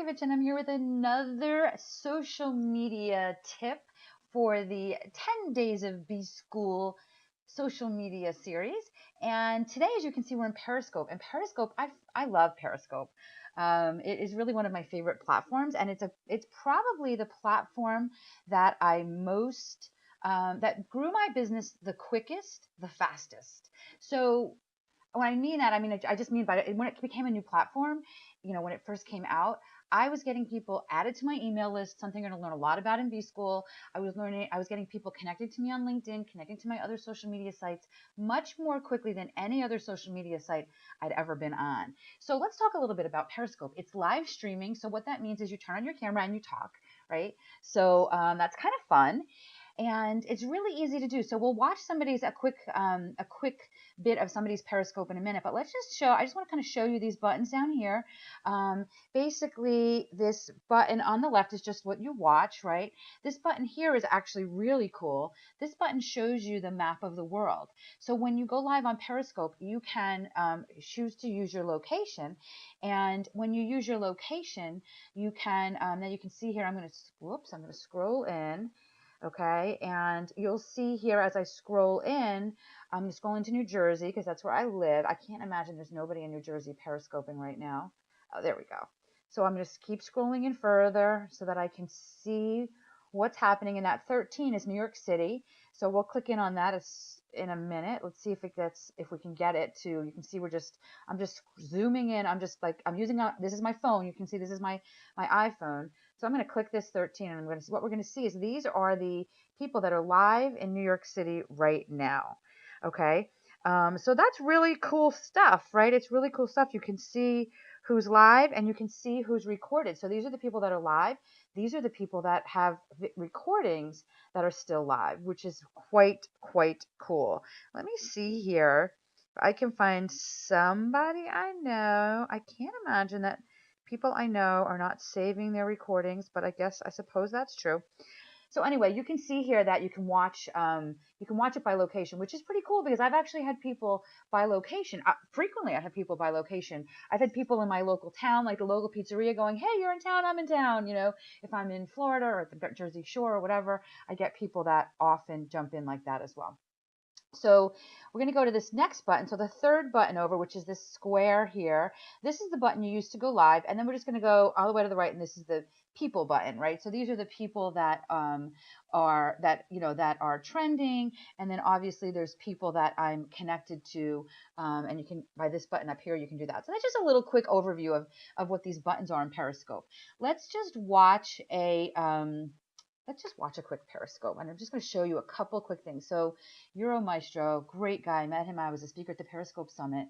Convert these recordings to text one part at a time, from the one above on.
Yankovich, and I'm here with another social media tip for the 10 Days of B-School social media series. And today, as you can see, we're in Periscope. And Periscope, I love Periscope. It is really one of my favorite platforms, and it's probably the platform that I most that grew my business the quickest, the fastest. So when I mean that, I just mean by it, when it became a new platform, when it first came out, I was getting people added to my email list, something you're going to learn a lot about in B-School. I was getting people connected to me on LinkedIn, connecting to my other social media sites much more quickly than any other social media site I'd ever been on. So let's talk a little bit about Periscope. It's live streaming. So what that means is you turn on your camera and you talk, right? So that's kind of fun. And it's really easy to do. So we'll watch a quick bit of somebody's Periscope in a minute, but I just want to kind of show you these buttons down here. Basically, this button on the left is just what you watch, right? This button here is actually really cool. This button shows you the map of the world. So when you go live on Periscope, you can choose to use your location. And when you use your location, you can, now you can see here, I'm going to scroll in. Okay, and you'll see here as I scroll in, I'm scrolling to New Jersey because that's where I live. I can't imagine there's nobody in New Jersey periscoping right now. Oh, there we go. So I'm going to keep scrolling in further so that I can see what's happening. And that 13 is New York City. So we'll click in on that in a minute. Let's see if we can get it to, you can see I'm just zooming in. This is my phone. You can see this is my iPhone. So I'm going to click this 13, and what we're going to see is these are the people that are live in New York City right now. Okay. So that's really cool stuff, right? It's really cool stuff. You can see who's live and you can see who's recorded. So these are the people that are live. These are the people that have recordings that are still live, which is quite cool. Let me see here. If I can find somebody I know. I can't imagine that people I know are not saving their recordings, but I suppose that's true. So anyway, you can see here that you can watch it by location, which is pretty cool because I've actually had people by location. Frequently, I have people by location. I've had people in my local town, like the local pizzeria, going, "Hey, you're in town, I'm in town." If I'm in Florida or at the Jersey Shore or whatever, I get people that often jump in like that as well. So we're going to go to this next button. So the third button over, which is this square here, this is the button you use to go live. And then we're just going to go all the way to the right, and this is the people button, right? So these are the people that are trending, and then obviously there's people that I'm connected to, and you can, by this button up here, you can do that. So that's just a little quick overview of what these buttons are in Periscope. Let's just watch a quick Periscope, and I'm just going to show you a couple quick things. So Euro Maestro, great guy. I met him. I was a speaker at the Periscope Summit.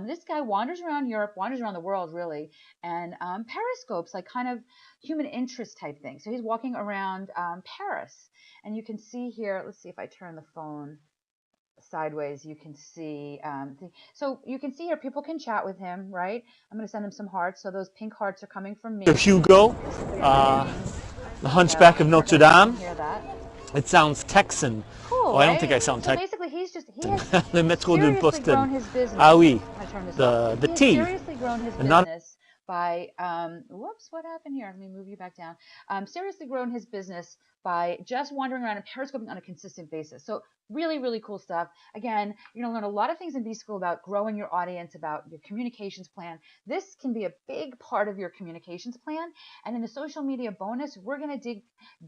This guy wanders around Europe, wanders around the world, really, and periscopes, like kind of human interest type thing. So he's walking around Paris, and you can see here, let's see if I turn the phone sideways, you can see, so you can see here, people can chat with him, right? I'm going to send him some hearts. So those pink hearts are coming from me. Hugo, the Hunchback of Notre Dame. Hear that? It sounds Texan. Cool, Oh, I don't think I right? sound So Texan. basically, he has Le métro de seriously Boston. grown his business. Ah oui, I turn this the off. He has T. seriously grown his business by, whoops, what happened here? Let me move you back down. Seriously grown his business by just wandering around and periscoping on a consistent basis. So really cool stuff. Again, you're going to learn a lot of things in B-School about growing your audience, about your communications plan. This can be a big part of your communications plan. And in the social media bonus, we're going to dig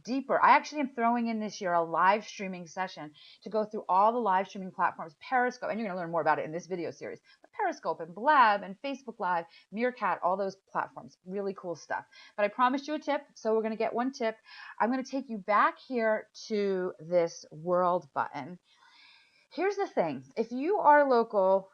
deeper. I actually am throwing in this year a live streaming session to go through all the live streaming platforms, Periscope, and you're going to learn more about it in this video series, but Periscope and Blab and Facebook Live, Meerkat, all those platforms. Really cool stuff. But I promised you a tip, so we're going to get one tip. I'm going to take you back here to this world button. Here's the thing. If you are local,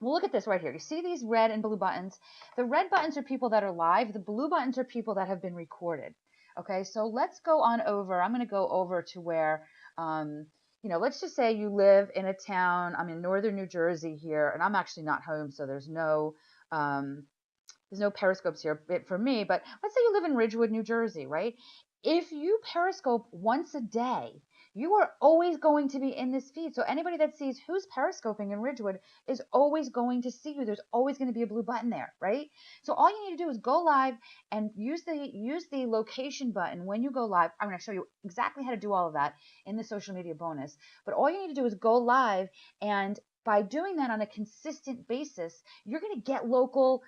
we'll look at this right here. You see these red and blue buttons? The red buttons are people that are live. The blue buttons are people that have been recorded. Okay, so let's go on over. I'm going to go over to where, let's just say you live in a town. I'm in northern New Jersey here, and I'm actually not home, so there's no periscopes here for me. But let's say you live in Ridgewood, New Jersey, right? If you periscope once a day, you are always going to be in this feed. So anybody that sees who's periscoping in Ridgewood is always going to see you. There's always going to be a blue button there, right? So all you need to do is go live and use the location button when you go live. I'm going to show you exactly how to do all of that in the social media bonus. But all you need to do is go live, and by doing that on a consistent basis, you're going to get local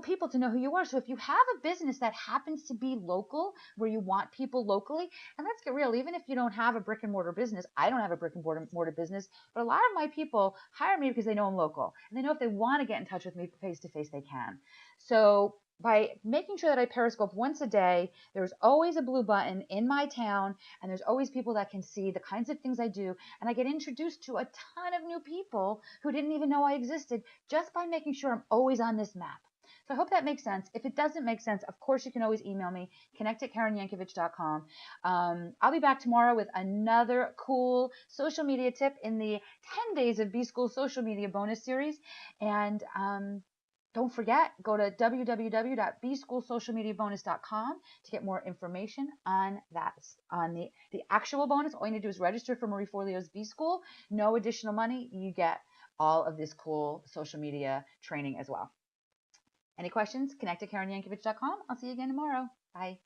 people to know who you are. So if you have a business that happens to be local, where you want people locally, and let's get real, even if you don't have a brick and mortar business, I don't have a brick and mortar business, but a lot of my people hire me because they know I'm local, and they know if they want to get in touch with me face to face, they can. So by making sure that I Periscope once a day, there's always a blue button in my town, and there's always people that can see the kinds of things I do, and I get introduced to a ton of new people who didn't even know I existed just by making sure I'm always on this map. So I hope that makes sense. If it doesn't make sense, of course, you can always email me, connect@KarenYankovich.com. I'll be back tomorrow with another cool social media tip in the 10 Days of B-School Social Media Bonus Series. And don't forget, go to www.bschoolsocialmediabonus.com to get more information on that, on the actual bonus. All you need to do is register for Marie Forleo's B-School. No additional money. You get all of this cool social media training as well. Any questions? Connect at KarenYankovich.com. I'll see you again tomorrow. Bye.